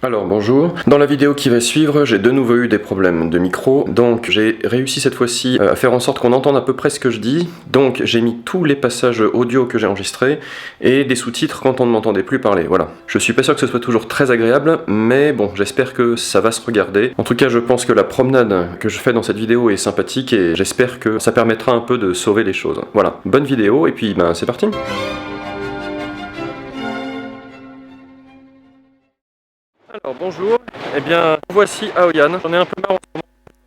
Alors bonjour, dans la vidéo qui va suivre, j'ai de nouveau eu des problèmes de micro, donc j'ai réussi cette fois-ci à faire en sorte qu'on entende à peu près ce que je dis, donc j'ai mis tous les passages audio que j'ai enregistrés et des sous-titres quand on ne m'entendait plus parler, voilà. Je suis pas sûr que ce soit toujours très agréable, mais bon, j'espère que ça va se regarder. En tout cas, je pense que la promenade que je fais dans cette vidéo est sympathique et j'espère que ça permettra un peu de sauver les choses. Voilà, bonne vidéo et puis ben c'est parti. Alors bonjour, eh bien voici à Hoi An. J'en ai un peu marre en ce moment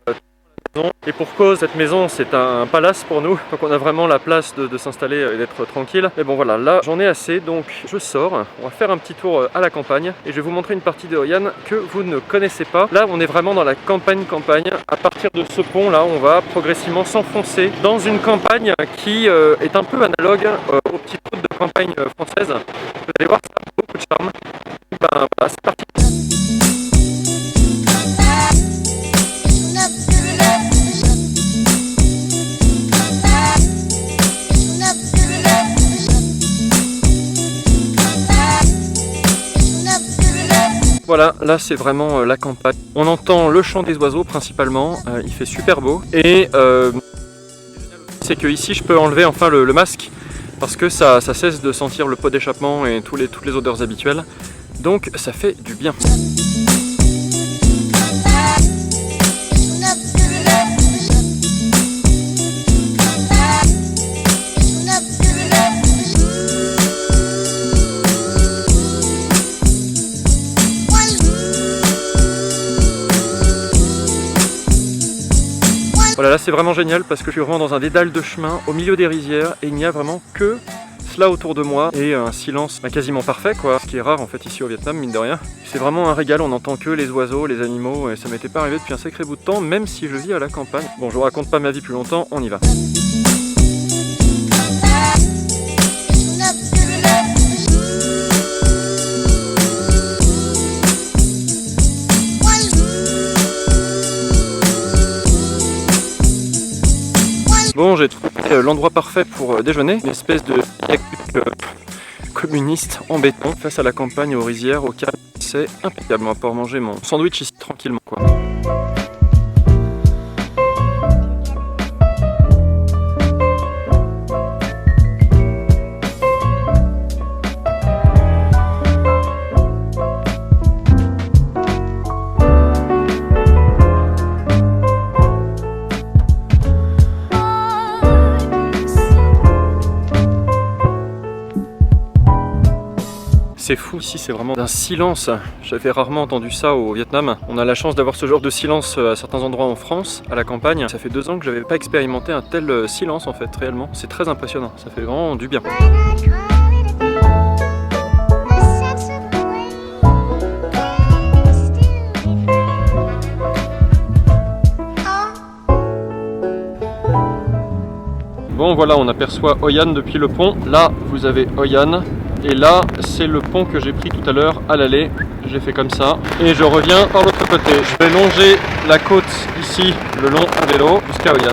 de la maison. Et pour cause, cette maison c'est un palace pour nous, donc on a vraiment la place de s'installer et d'être tranquille. Mais bon voilà, là j'en ai assez, donc je sors, on va faire un petit tour à la campagne et je vais vous montrer une partie de Hoi An que vous ne connaissez pas. Là on est vraiment dans la campagne. À partir de ce pont là, on va progressivement s'enfoncer dans une campagne qui est un peu analogue aux petites routes de campagne françaises. Vous allez voir, ça a beaucoup de charme. Ben voilà, c'est parti. Voilà, là c'est vraiment la campagne. On entend le chant des oiseaux principalement, il fait super beau. Et c'est que ici je peux enlever enfin le masque parce que ça cesse de sentir le pot d'échappement et toutes les odeurs habituelles. Donc ça fait du bien. Voilà, là c'est vraiment génial parce que je suis vraiment dans un dédale de chemin au milieu des rizières et il n'y a vraiment que cela autour de moi et un silence quasiment parfait quoi, ce qui est rare en fait ici au Vietnam mine de rien. C'est vraiment un régal, on n'entend que les oiseaux, les animaux et ça m'était pas arrivé depuis un sacré bout de temps même si je vis à la campagne. Bon, je vous raconte pas ma vie plus longtemps, on y va. Bon, j'ai trouvé l'endroit parfait pour déjeuner, une espèce de communiste en béton face à la campagne, aux rizières, au calme. C'est impeccable, on va pouvoir manger mon sandwich ici tranquillement quoi. C'est fou, ici c'est vraiment d'un silence. J'avais rarement entendu ça au Vietnam. On a la chance d'avoir ce genre de silence à certains endroits en France, à la campagne. Ça fait 2 ans que j'avais pas expérimenté un tel silence en fait, réellement. C'est très impressionnant, ça fait vraiment du bien. Bon voilà, on aperçoit Hoi An depuis le pont. Là, vous avez Hoi An. Et là, c'est le pont que j'ai pris tout à l'heure à l'aller. J'ai fait comme ça. Et je reviens par l'autre côté. Je vais longer la côte ici, le long à vélo, jusqu'à Hoi An.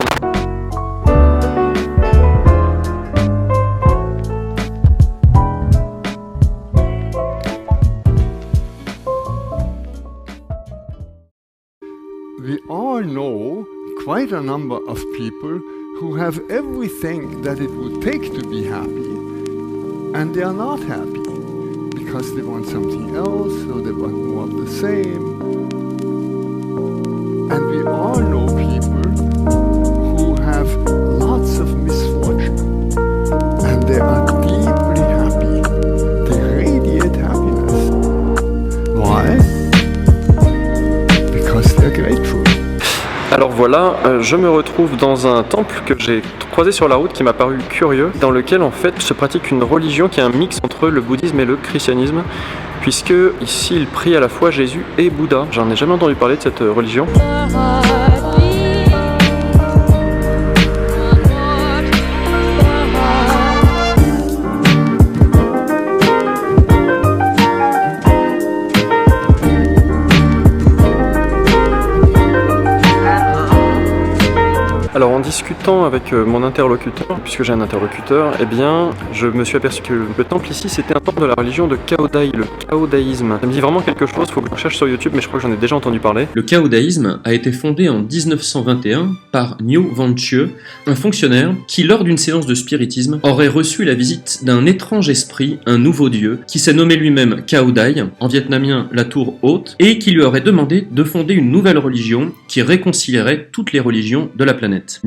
We all know quite a number of people who have everything that it would take to be happy. And they are not happy because they want something else or they want more of the same. And we all know people who have lots of misfortune and they are deeply happy. They radiate happiness. Why? Because they're grateful. Alors voilà, je me retrouve dans un temple que j'ai croisé sur la route qui m'a paru curieux, dans lequel en fait se pratique une religion qui est un mix entre le bouddhisme et le christianisme, puisque ici il prie à la fois Jésus et Bouddha. J'en ai jamais entendu parler de cette religion. Alors on dit discutant avec mon interlocuteur, puisque j'ai un interlocuteur, eh bien, je me suis aperçu que le temple ici, c'était un temple de la religion de Cao-Dai, le Cao-Daïsme. Ça me dit vraiment quelque chose, faut que je recherche sur YouTube, mais je crois que j'en ai déjà entendu parler. Le Cao-Daïsme a été fondé en 1921 par Niu Vanchieu, un fonctionnaire qui, lors d'une séance de spiritisme, aurait reçu la visite d'un étrange esprit, un nouveau dieu, qui s'est nommé lui-même Cao-Dai, en vietnamien la tour haute, et qui lui aurait demandé de fonder une nouvelle religion qui réconcilierait toutes les religions de la planète.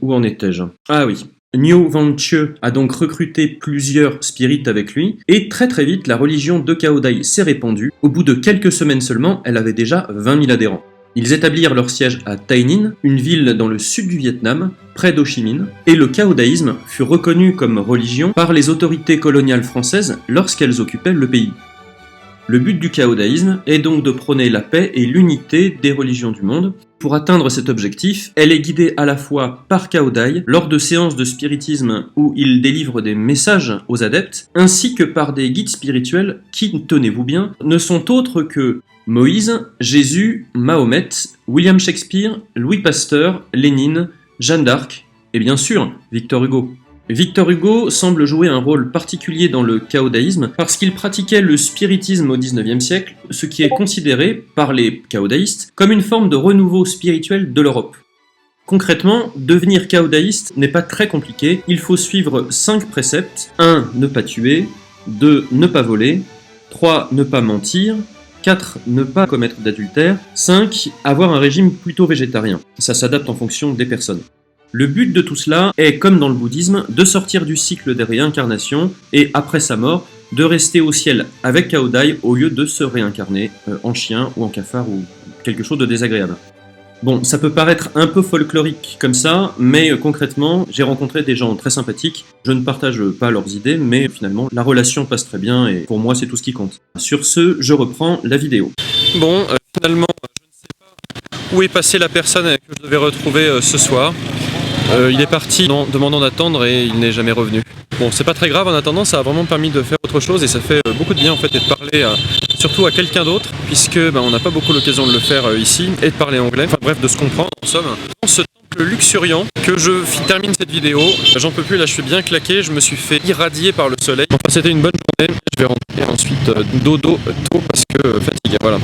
Où en étais-je? Ah oui. Niu Vanchieu a donc recruté plusieurs spirites avec lui, et très vite la religion de Cao-Dai s'est répandue. Au bout de quelques semaines seulement, elle avait déjà 20 000 adhérents. Ils établirent leur siège à Tay Ninh, une ville dans le sud du Vietnam, près d'Ho Chi Minh, et le Cao-Daïsme fut reconnu comme religion par les autorités coloniales françaises lorsqu'elles occupaient le pays. Le but du Cao-Daïsme est donc de prôner la paix et l'unité des religions du monde. Pour atteindre cet objectif, elle est guidée à la fois par Cao-Dai lors de séances de spiritisme où il délivre des messages aux adeptes, ainsi que par des guides spirituels qui, tenez-vous bien, ne sont autres que Moïse, Jésus, Mahomet, William Shakespeare, Louis Pasteur, Lénine, Jeanne d'Arc et bien sûr Victor Hugo. Victor Hugo semble jouer un rôle particulier dans le Cao-Daïsme parce qu'il pratiquait le spiritisme au XIXe siècle, ce qui est considéré par les Cao-Daïstes comme une forme de renouveau spirituel de l'Europe. Concrètement, devenir Cao-Daïste n'est pas très compliqué, il faut suivre 5 préceptes. 1. Ne pas tuer. 2. Ne pas voler. 3. Ne pas mentir. 4. Ne pas commettre d'adultère. 5. Avoir un régime plutôt végétarien. Ça s'adapte en fonction des personnes. Le but de tout cela est, comme dans le bouddhisme, de sortir du cycle des réincarnations et, après sa mort, de rester au ciel avec Cao-Dai au lieu de se réincarner en chien ou en cafard ou quelque chose de désagréable. Bon, ça peut paraître un peu folklorique comme ça, mais concrètement, j'ai rencontré des gens très sympathiques. Je ne partage pas leurs idées, mais finalement, la relation passe très bien et pour moi, c'est tout ce qui compte. Sur ce, je reprends la vidéo. Bon, finalement, je ne sais pas où est passée la personne que je devais retrouver ce soir. Il est parti demandant d'attendre et il n'est jamais revenu. Bon, c'est pas très grave, en attendant, ça a vraiment permis de faire autre chose et ça fait beaucoup de bien en fait et de parler surtout à quelqu'un d'autre, puisque on n'a pas beaucoup l'occasion de le faire ici et de parler anglais, enfin bref, de se comprendre en somme. Dans ce temple luxuriant que je termine cette vidéo, j'en peux plus, là je suis bien claqué, je me suis fait irradier par le soleil. Enfin, c'était une bonne journée, je vais rentrer ensuite dodo tôt parce que fatigué, voilà.